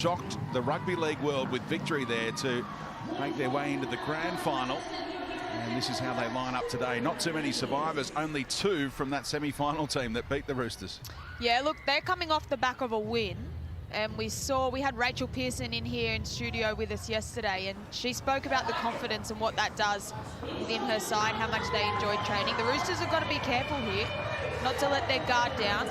shocked the rugby league world with victory there to make their way into the grand final. And this is how they line up today. Not too many survivors, only 2 from that semi-final team that beat the Roosters. Yeah, look, they're coming off the back of a win. And we had Rachel Pearson in here in studio with us yesterday, and she spoke about the confidence and what that does within her side, how much they enjoyed training. The Roosters have got to be careful here, not to let their guard down.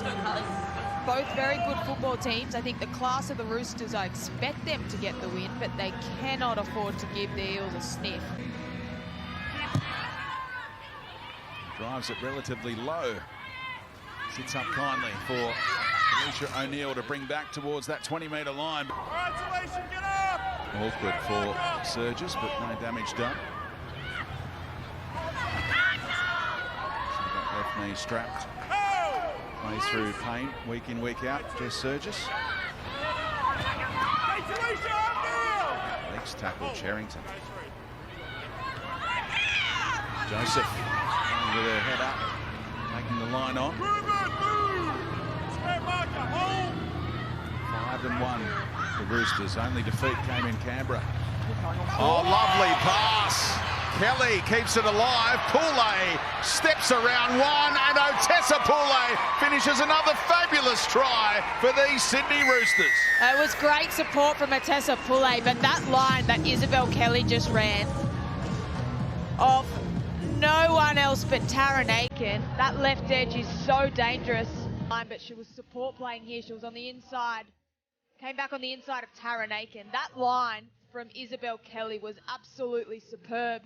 Both very good football teams. I think the class of the Roosters, I expect them to get the win, but they cannot afford to give the Eels a sniff. Drives it relatively low. Sits up kindly for Alicia O'Neill to bring back towards that 20-metre line. Awkward for Surges, but no damage done. So that left knee strapped. Plays through pain week in, week out. Jess Surges. Next tackle, Cherrington. Joseph with her head up, making the line on. 5-1, the Roosters. Only defeat came in Canberra. Oh, lovely pass. Kelly keeps it alive. Poulet steps around one, and Otessa Poulet finishes another fabulous try for these Sydney Roosters. It was great support from Otessa Poulet, but that line that Isabel Kelly just ran of no one else but Taryn Aiken, that left edge is so dangerous. But she was support playing here. She was on the inside, came back on the inside of Taryn Aiken. That line from Isabel Kelly was absolutely superb.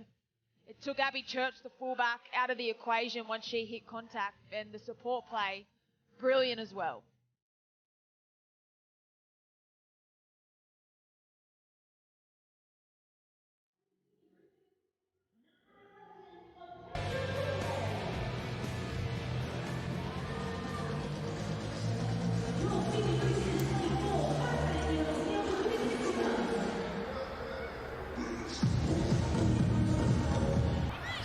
It took Abby Church, the fullback, out of the equation once she hit contact, and the support play, brilliant as well.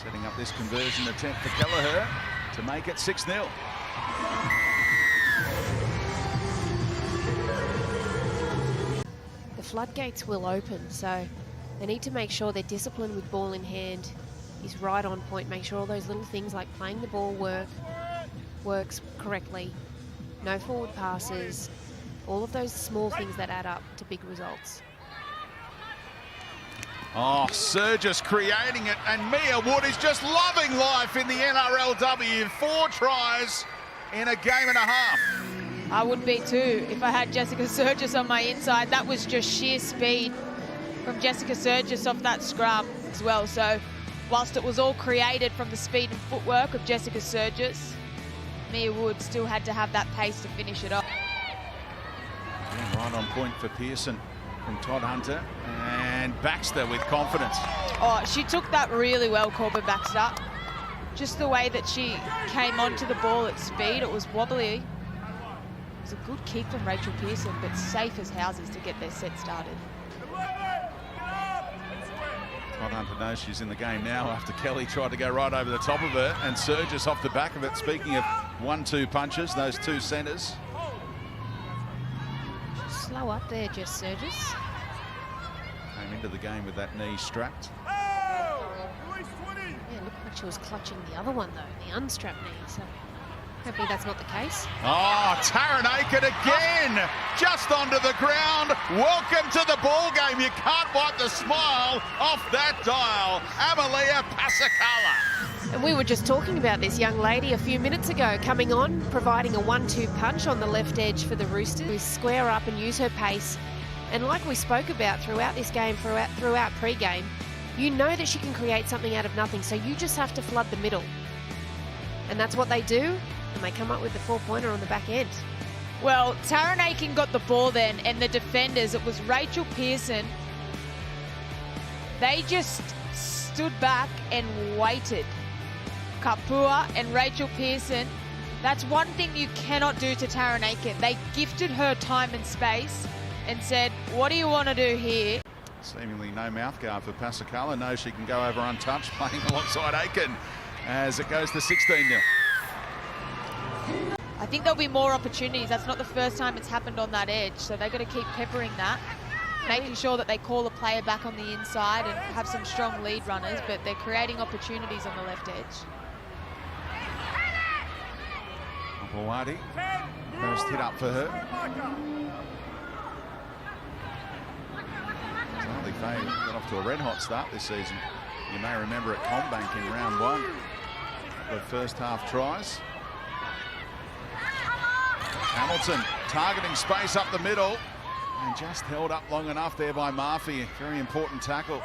Setting up this conversion attempt for Kelleher to make it 6-0. The floodgates will open, so they need to make sure their discipline with ball in hand is right on point. Make sure all those little things like playing the ball works correctly. No forward passes. All of those small things that add up to big results. Oh, Surges creating it, and Mia Wood is just loving life in the NRLW. 4 tries in a game and a half. I would be too if I had Jessica Surges on my inside. That was just sheer speed from Jessica Surges off that scrum as well. So whilst it was all created from the speed and footwork of Jessica Surges, Mia Wood still had to have that pace to finish it off. Yeah, right on point for Pearson from Todd Hunter, and Baxter with confidence. Oh, she took that really well, Corbin Baxter. Just the way that she came onto the ball at speed, it was wobbly. It was a good kick from Rachel Pearson, but safe as houses to get their set started. Todd Hunter knows she's in the game now after Kelly tried to go right over the top of her, and Surges off the back of it. Speaking of 1-2 punches, those 2 centres. Slow up there, Jess Surges. Came into the game with that knee strapped. Yeah, it looked like she was clutching the other one though, the unstrapped knee. So hopefully that's not the case. Oh, Taryn Aiken again, just onto the ground. Welcome to the ball game. You can't wipe the smile off that dial. Amalia Pasakala. And we were just talking about this young lady a few minutes ago, coming on, providing a 1-2 punch on the left edge for the Roosters. Square up and use her pace. And like we spoke about throughout this game, throughout pre-game, you know that she can create something out of nothing, so you just have to flood the middle. And that's what they do, and they come up with the 4-pointer on the back end. Well, Taryn Aiken got the ball then, and the defenders, it was Rachel Pearson. They just stood back and waited. Kapua and Rachel Pearson, that's one thing you cannot do to Taryn Aiken. They gifted her time and space and said, what do you want to do here? Seemingly no mouthguard for Pasakala. Knows she can go over untouched, playing alongside Aiken as it goes to 16-0. I think there'll be more opportunities. That's not the first time it's happened on that edge, so they've got to keep peppering that, making sure that they call a player back on the inside and have some strong lead runners, but they're creating opportunities on the left edge. Boati, first hit up for her. Slightly Faye got off to a red-hot start this season. You may remember at Combank in round 1, the first half tries. Hamilton targeting space up the middle and just held up long enough there by Murphy. Very important tackle.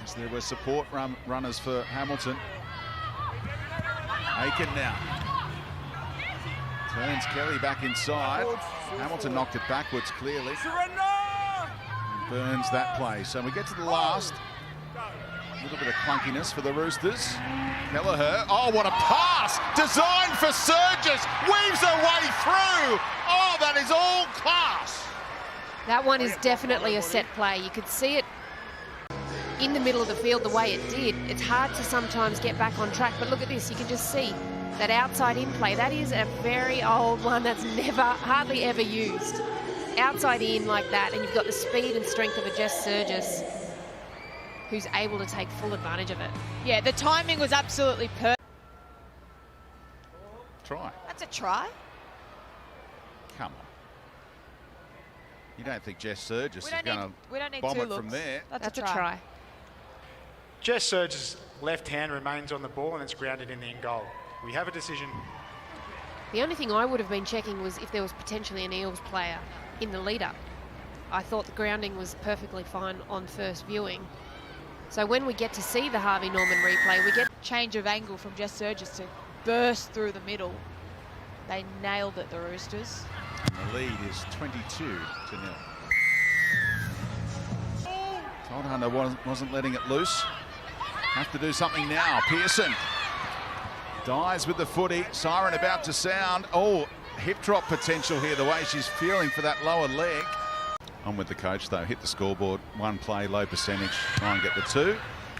As there were support runners for Hamilton. Aiken now. Turns Kelly back inside. Hamilton knocked it backwards clearly. And burns that play. So we get to the last. A little bit of clunkiness for the Roosters. Kelleher, oh, what a pass! Designed for Surges, weaves her way through. Oh, that is all class. That one is definitely a set play. You could see it in the middle of the field the way it did. It's hard to sometimes get back on track, but look at this. You can just see that outside in play. That is a very old one that's hardly ever used. Outside in like that, and you've got the speed and strength of a Jess Surges, who's able to take full advantage of it. Yeah, the timing was absolutely perfect. Try. That's a try. Come on. You don't think Jess Surges is going to bomb it from there? That's a try. Jess Surges' left hand remains on the ball and it's grounded in the end goal. We have a decision. The only thing I would have been checking was if there was potentially an Eels player in the lead-up. I thought the grounding was perfectly fine on first viewing. So when we get to see the Harvey Norman replay, we get change of angle from Jess Surges to burst through the middle. They nailed it, the Roosters. And the lead is 22-0. Todd Hunter wasn't letting it loose. Have to do something now. Pearson dies with the footy. Siren about to sound. Oh, hip drop potential here, the way she's feeling for that lower leg. On with the coach though, hit the scoreboard, one play, low percentage, try and get the 2.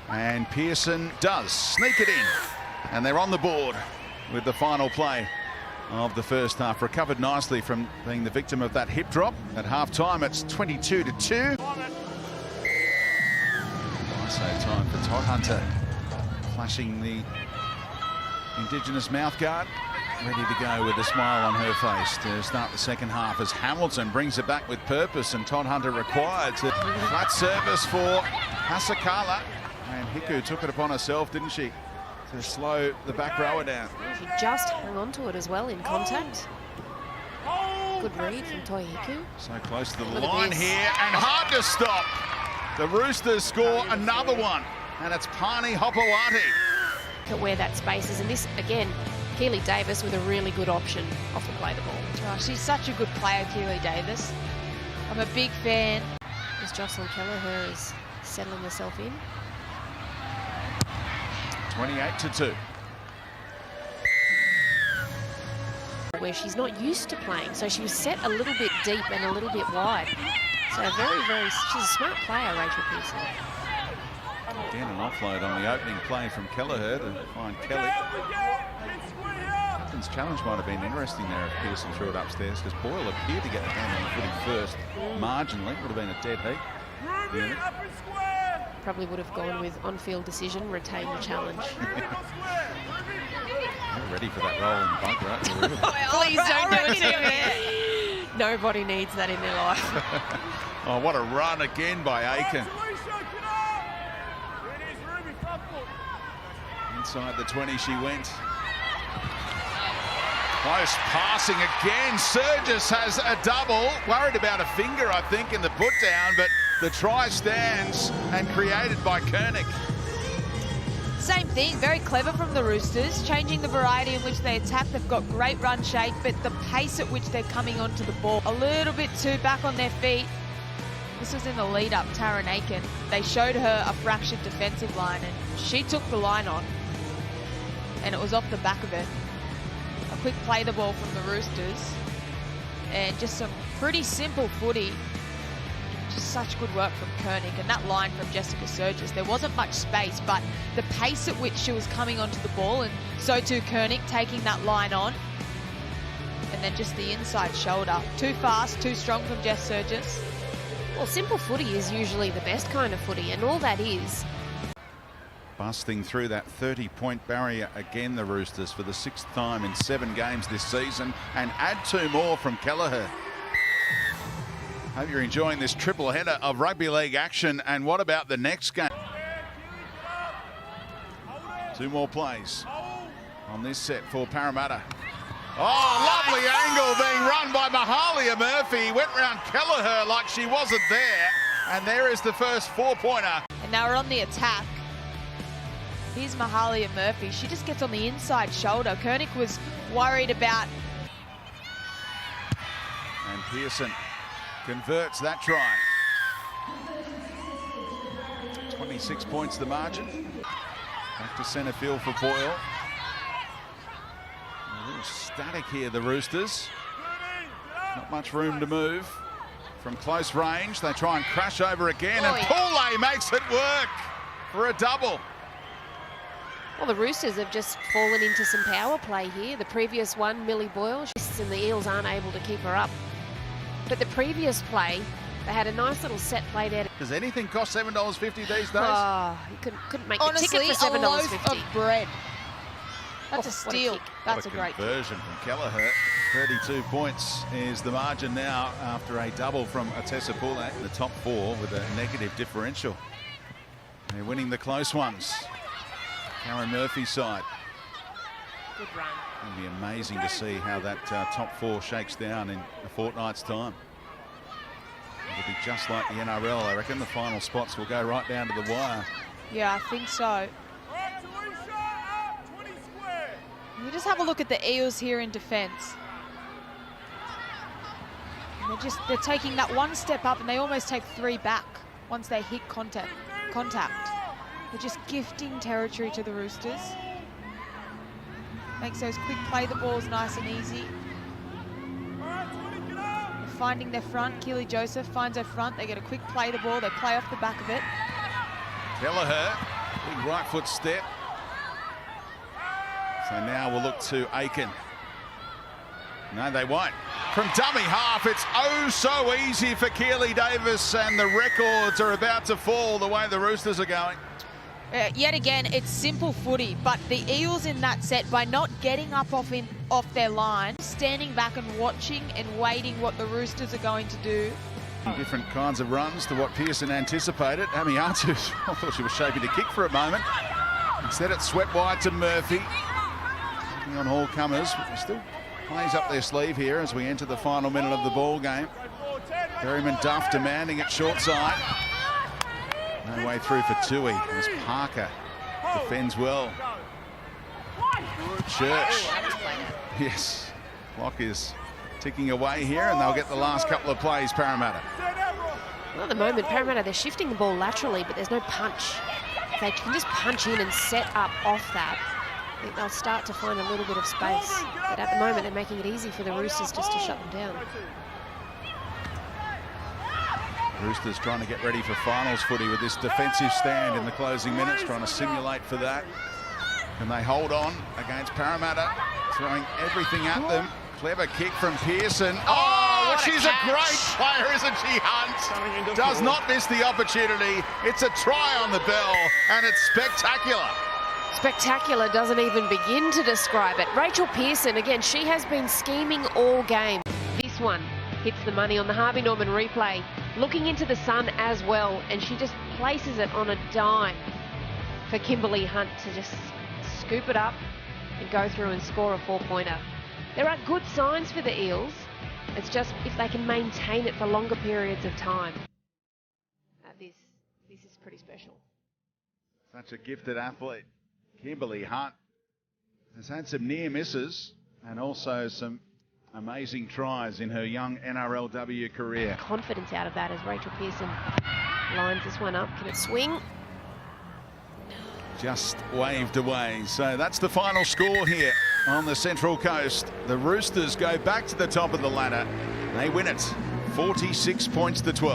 And Pearson does sneak it in. And they're on the board with the final play of the first half. Recovered nicely from being the victim of that hip drop. At half-time, it's 22-2. ISO time for Todd Hunter. Flashing the Indigenous mouth guard. Ready to go with a smile on her face to start the second half as Hamilton brings it back with purpose, and Todd Hunter required to flat service for Hasakala. And Hiku took it upon herself, didn't she, to slow the back rower down. She just hung on to it as well in contact. Good read from Toi Hiku. So close to the line here and hard to stop. The Roosters score another one, and it's Pani Hopewati. Look at where that space is, and this again, Keely Davis with a really good option off the play the ball. Oh, she's such a good player, Keely Davis. I'm a big fan. As Jocelyn Kelleher is settling herself in. 28-2. Where she's not used to playing, so she was set a little bit deep and a little bit wide. So she's a smart player, Rachel Pearson. Again, an offload on the opening play from Kelleher to find Kelly. Captain's challenge might have been interesting there if Pearson threw it upstairs, because Boyle appeared to get the hand on the footy first, marginally. Would have been a dead heat. Really. Probably would have gone with on-field decision, retain the challenge. You're ready for that roll in the bunker, aren't you, really? Please don't do it to me. Nobody needs that in their life. Oh, what a run again by Aiken. Inside the 20 she went. Close passing again. Surges has a double. Worried about a finger, I think, in the put down, but the try stands and created by Koenig. Same thing, very clever from the Roosters, changing the variety in which they attack. They've got great run shape, but the pace at which they're coming onto the ball, a little bit too back on their feet. This was in the lead up, Taryn Aiken. They showed her a fractured defensive line and she took the line on, and it was off the back of it. A quick play the ball from the Roosters and just some pretty simple footy Just such good work from Koenig, and that line from Jessica Surges. There wasn't much space, but the pace at which she was coming onto the ball, and so too Koenig taking that line on. And then just the inside shoulder. Too fast, too strong from Jess Surges. Well, simple footy is usually the best kind of footy, and all that is. Busting through that 30-point barrier again, the Roosters, for the 6th time in 7 games this season, and add 2 more from Kelleher. Hope you're enjoying this triple header of rugby league action. And what about the next game? 2 more plays on this set for Parramatta. Oh, lovely angle being run by Mahalia Murphy. Went round Kelleher like she wasn't there. And there is the first 4-pointer. And now we're on the attack. Here's Mahalia Murphy. She just gets on the inside shoulder. Koenig was worried about. And Pearson converts that try. 26 points the margin. Back to centre field for Boyle. A little static here, the Roosters. Not much room to move. From close range, they try and crash over again, and Poole makes it work for a double. Well, the Roosters have just fallen into some power play here. The previous one, Millie Boyle, and the Eels aren't able to keep her up. But the previous play, they had a nice little set played out. Does anything cost $7.50 these days? Oh, you couldn't make Honestly, the ticket for $7.50. A loaf of $7.50. bread. That's a What a steal. kick. That's a great conversion from Kelleher. 32 points is the margin now after a double from Atessa Poole in the top 4 with a negative differential. They're winning the close ones. Karen Murphy's side. Good run. It'll be amazing to see how that top 4 shakes down in a fortnight's time. It'll be just like the NRL. I reckon the final spots will go right down to the wire. Yeah, I think so. You just have a look at the Eels here in defence. They're taking that one step up, and they almost take 3 back once they hit contact. They're just gifting territory to the Roosters. Makes those quick play the balls nice and easy. They're finding their front. Keely Joseph finds her front. They get a quick play the ball. They play off the back of it. Kelleher, big right foot step. So now we'll look to Aiken. No, they won't. From dummy half, it's oh so easy for Keely Davis, and the records are about to fall the way the Roosters are going. Yet again, it's simple footy, but the Eels in that set, by not getting up off their line, standing back and watching and waiting what the Roosters are going to do. Different kinds of runs to what Pearson anticipated. Amiatu, I thought she was shaping to kick for a moment. Instead, it swept wide to Murphy. Looking on all comers, still plays up their sleeve here as we enter the final minute of the ball game. Berryman Duff demanding it short side. No way through for Tui as Parker defends well. Church. Yes, clock is ticking away here, and they'll get the last couple of plays, Parramatta. Well, at the moment, Parramatta, they're shifting the ball laterally, but there's no punch. If they can just punch in and set up off that, I think they'll start to find a little bit of space. But at the moment, they're making it easy for the Roosters just to shut them down. Roosters trying to get ready for finals footy with this defensive stand in the closing minutes, trying to simulate for that. And they hold on against Parramatta, throwing everything at them. Clever kick from Pearson. Oh, she's a great player, isn't she, Hunt? Does not miss the opportunity. It's a try on the bell, and it's spectacular. Spectacular doesn't even begin to describe it. Rachel Pearson, again, she has been scheming all game. This one hits the money on the Harvey Norman replay, looking into the sun as well, and she just places it on a dime for Kimberly Hunt to just scoop it up and go through and score a 4-pointer. There are good signs for the Eels. It's just if they can maintain it for longer periods of time. This is pretty special. Such a gifted athlete. Kimberly Hunt has had some near misses and also some amazing tries in her young NRLW career. Confidence out of that as Rachel Pearson lines this one up. Can it swing? Just waved away. So that's the final score here on the Central Coast. The Roosters go back to the top of the ladder. They win it 46 points to 12.